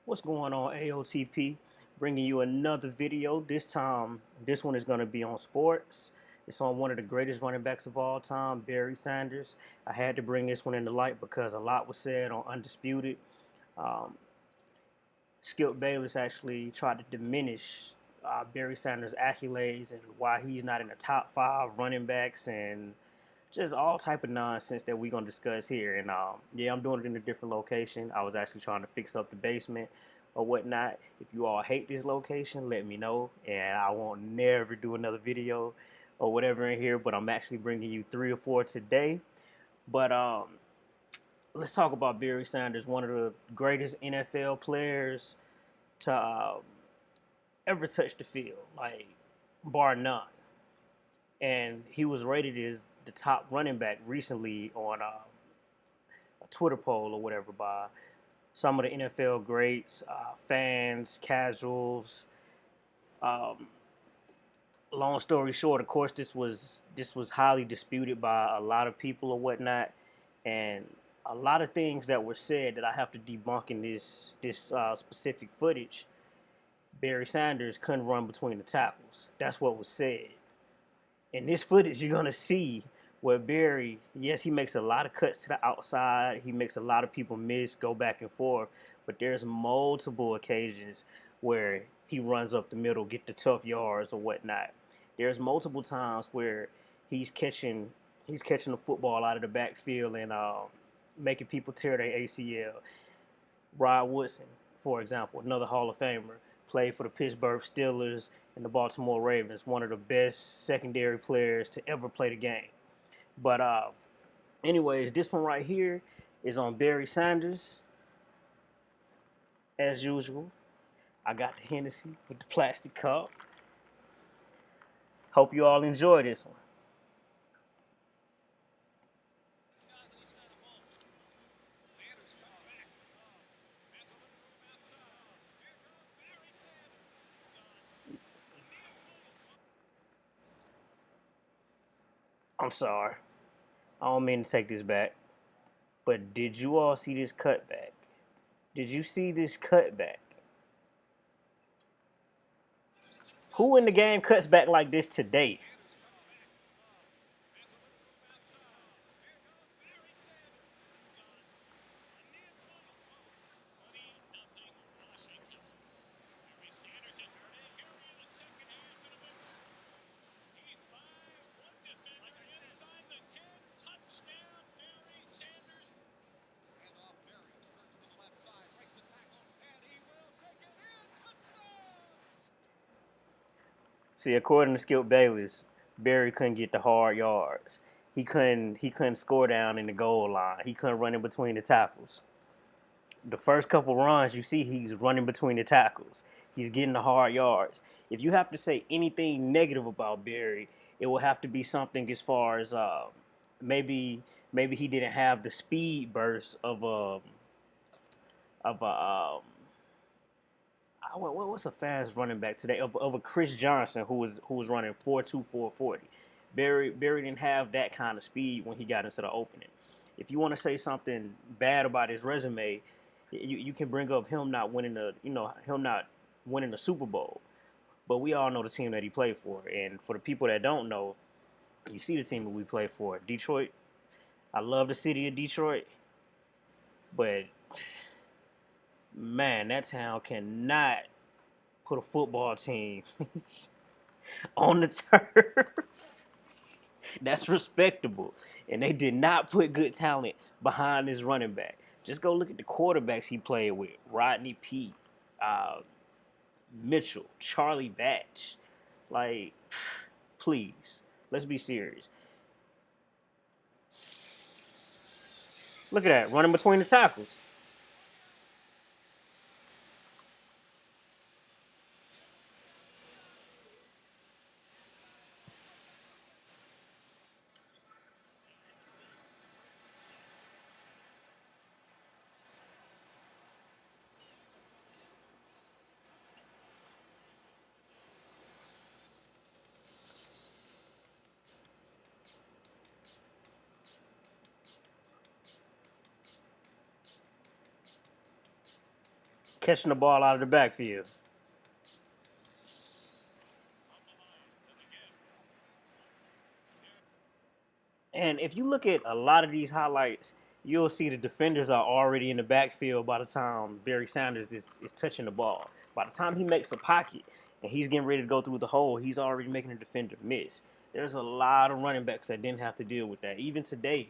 What's going on, AOTP? Bringing you another video. This time, this one is going to be on sports. It's on one of the greatest running backs of all time, Barry Sanders. I had to bring this one into light because a lot was said on Undisputed. Um, Skip Bayless actually tried to diminish Barry Sanders' accolades and why he's not in the top five running backs and just all type of nonsense that we're gonna discuss here. And yeah, I'm doing it in a different location. I was actually trying to fix up the basement or whatnot. If you all hate this location, let me know, and I won't never do another video or whatever in here. But I'm actually bringing you 3 or 4 today. But let's talk about Barry Sanders, one of the greatest NFL players to ever touch the field, like bar none. And he was rated as the top running back recently on a Twitter poll or whatever by some of the NFL greats, fans, casuals. Um, Long story short, of course, this was highly disputed by a lot of people or whatnot, and a lot of things that were said that I have to debunk in this specific footage. Barry Sanders couldn't run between the tackles. That's what was said. In this footage, you're gonna see where Barry, yes, he makes a lot of cuts to the outside. He makes a lot of people miss, go back and forth. But there's multiple occasions where he runs up the middle, get the tough yards or whatnot. There's multiple times where he's catching he's catching the football out of the backfield and making people tear their ACL. Rod Woodson, for example, another Hall of Famer, played for the Pittsburgh Steelers and the Baltimore Ravens, one of the best secondary players to ever play the game. But anyways, this one right here is on Barry Sanders, as usual. I got the Hennessy with the plastic cup. Hope you all enjoy this one. I'm sorry. I don't mean to take this back. But did you all see this cutback? Did you see this cutback? Who in the game cuts back like this today? See, according to Skip Bayless, Barry couldn't get the hard yards. He couldn't score down in the goal line. He couldn't run in between the tackles. The first couple runs, you see he's running between the tackles. He's getting the hard yards. If you have to say anything negative about Barry, it will have to be something as far as maybe maybe he didn't have the speed burst of a what's a fast running back today of a Chris Johnson who was running 4.2 4.40. Barry didn't have that kind of speed when he got into the opening. If you want to say something bad about his resume, you can bring up him not winning the Super Bowl. But we all know the team that he played for, and for the people that don't know, you see the team that we played for, Detroit. I love the city of Detroit, but man, that town cannot put a football team on the turf. That's respectable. And they did not put good talent behind this running back. Just go look at the quarterbacks he played with. Rodney Peete, uh, Mitchell, Charlie Batch. Like, please, let's be serious. Look at that, running between the tackles. catching the ball out of the backfield. And if you look at a lot of these highlights, you'll see the defenders are already in the backfield by the time Barry Sanders is touching the ball. By the time he makes a pocket and he's getting ready to go through the hole, he's already making a defender miss. There's a lot of running backs that didn't have to deal with that. Even today,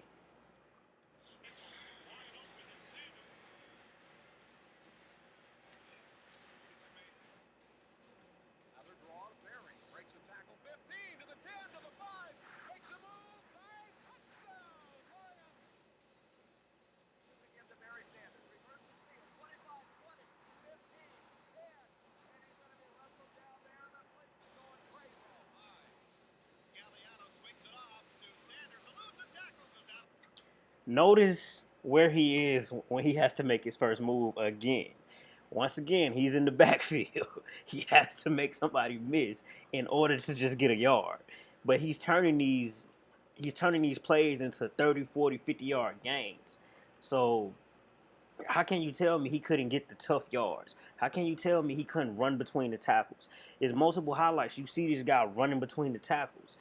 notice where he is when he has to make his first move again. Once again, he's in the backfield. He has to make somebody miss in order to just get a yard. But he's turning these plays into 30, 40, 50 yard gains. So how can you tell me he couldn't get the tough yards? How can you tell me he couldn't run between the tackles? There's multiple highlights. You see this guy running between the tackles.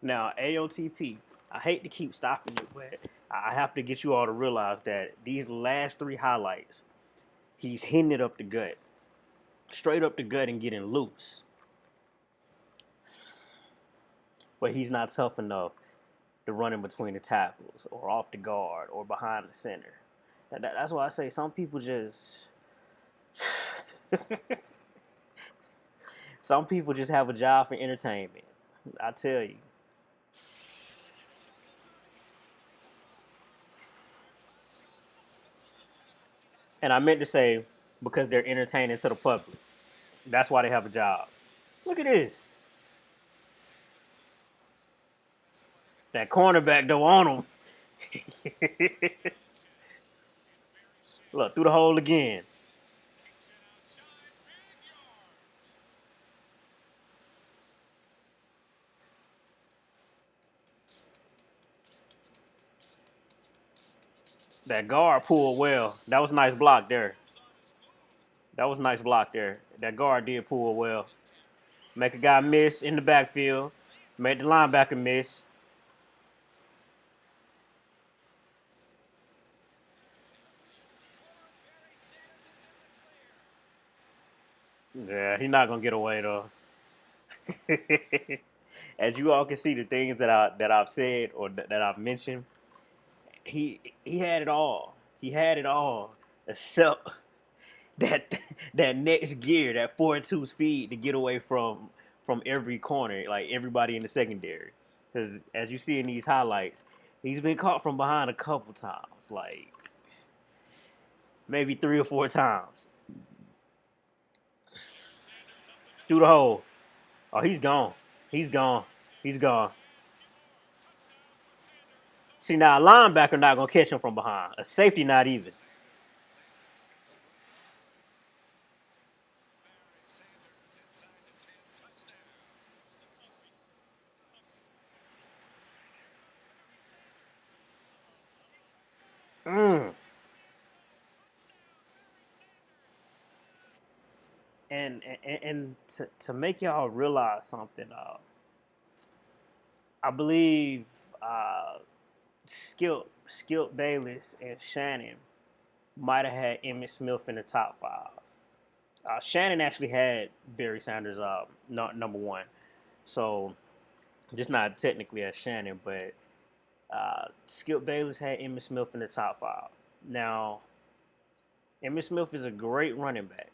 Now, AOTP, I hate to keep stopping it, but I have to get you all to realize that these last three highlights, he's hitting it up the gut, straight up the gut and getting loose. But he's not tough enough to run in between the tackles or off the guard or behind the center. That's why I say some people just some people just have a job for entertainment. I tell you. And I meant to say because they're entertaining to the public. That's why they have a job. Look at this. That cornerback don't want him. Look, through the hole again. That guard pulled well. That was nice block there. That was nice block there. That guard did pull well. Make a guy miss in the backfield. Made the linebacker miss. Yeah, he's not gonna get away though. As you all can see, the things that I've said or that I've mentioned, he had it all. He had it all, except that that next gear, that 4-2 speed to get away from every corner, like everybody in the secondary. Because as you see in these highlights, he's been caught from behind a couple times, like maybe 3 or 4 times through the hole. Oh, he's gone. He's gone. He's gone. See now, a linebacker not gonna catch him from behind. A safety not either. Mm. And to make y'all realize something, I believe Skip Bayless and Shannon might have had Emmitt Smith in the top five. Shannon actually had Barry Sanders not number one, so just not technically as Shannon, but Skip Bayless had Emmitt Smith in the top five. Now, Emmitt Smith is a great running back.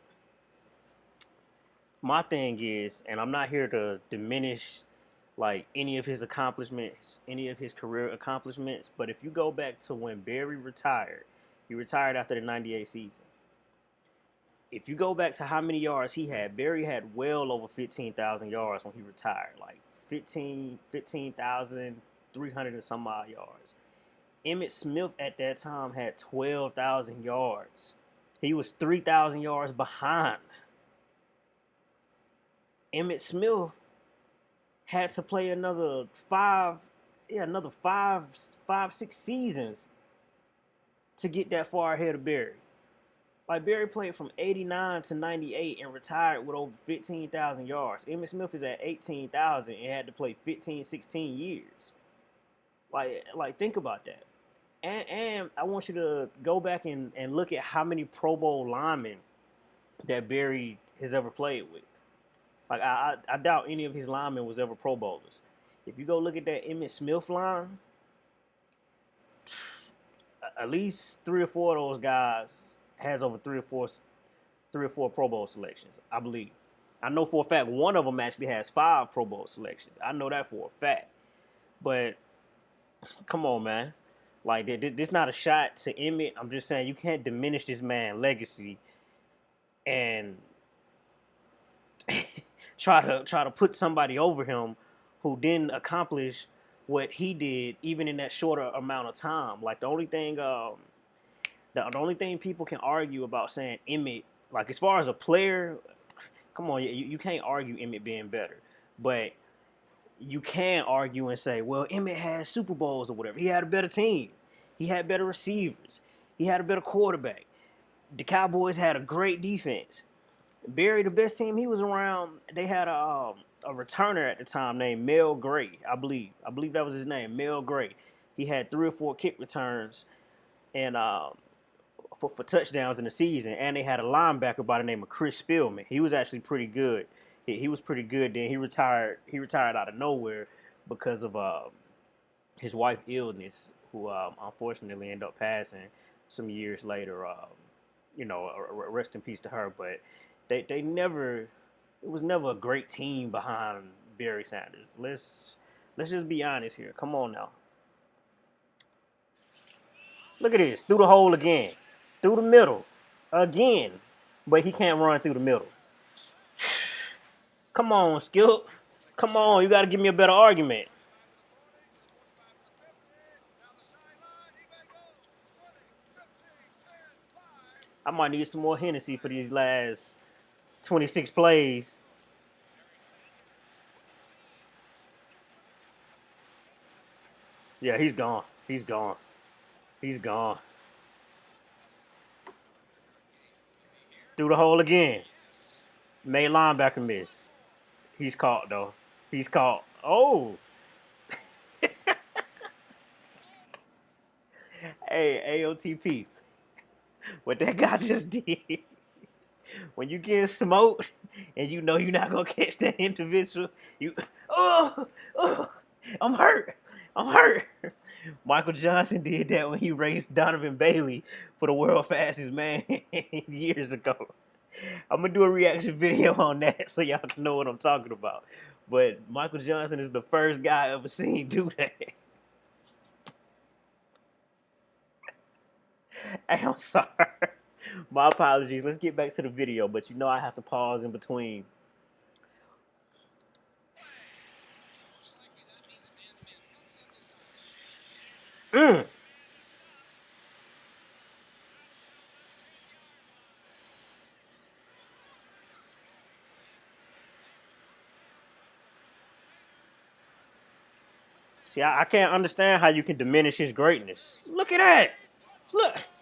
My thing is, and I'm not here to diminish like any of his accomplishments, any of his career accomplishments. But if you go back to when Barry retired, he retired after the '98 season. If you go back to how many yards he had, Barry had well over 15,000 yards when he retired, like 15,300 and some odd yards. Emmitt Smith at that time had 12,000 yards. He was 3,000 yards behind. Emmitt Smith had to play another 6 seasons to get that far ahead of Barry. Like Barry played from '89 to '98 and retired with over 15,000 yards. Emmitt Smith is at 18,000 and had to play 15, 16 years. Like think about that. And I want you to go back and look at how many Pro Bowl linemen that Barry has ever played with. Like I doubt any of his linemen was ever Pro Bowlers. If you go look at that Emmitt Smith line, at least 3 or 4 of those guys has over three or four Pro Bowl selections, I believe. I know for a fact one of them actually has 5 Pro Bowl selections. I know that for a fact. But come on, man. Like this not a shot to Emmitt. I'm just saying you can't diminish this man's legacy and try to put somebody over him who didn't accomplish what he did even in that shorter amount of time. Like the only thing people can argue about saying Emmitt, like as far as a player, come on, you can't argue Emmitt being better, but you can argue and say, well, Emmitt had Super Bowls or whatever. He had a better team. He had better receivers. He had a better quarterback. The Cowboys had a great defense. Barry, the best team he was around, they had a returner at the time named Mel Gray, I believe. I believe that was his name, Mel Gray. He had 3 or 4 kick returns and for touchdowns in the season, and they had a linebacker by the name of Chris Spielman. He was actually pretty good. He was pretty good. Then he retired. He retired out of nowhere because of his wife's illness, who unfortunately ended up passing some years later. Rest in peace to her. But they never. It was never a great team behind Barry Sanders. Let's just be honest here. Come on now. Look at this. Through the hole again. Through the middle. Again. But he can't run through the middle. Come on, Skip. Come on. You got to give me a better argument. I might need some more Hennessy for these last 26 plays. Yeah, he's gone. He's gone. He's gone. Through the hole again. Made linebacker miss. He's caught though. He's caught. Oh, hey, AOTP. What that guy just did. When you get smoked and you know you're not gonna catch that individual, you oh, oh I'm hurt. I'm hurt. Michael Johnson did that when he raced Donovan Bailey for the world fastest man years ago. I'm gonna do a reaction video on that so y'all can know what I'm talking about. But Michael Johnson is the first guy I ever seen do that. Hey, I'm sorry. My apologies. Let's get back to the video, but you know I have to pause in between. Mm. See, I can't understand how you can diminish his greatness. Look at that. Look.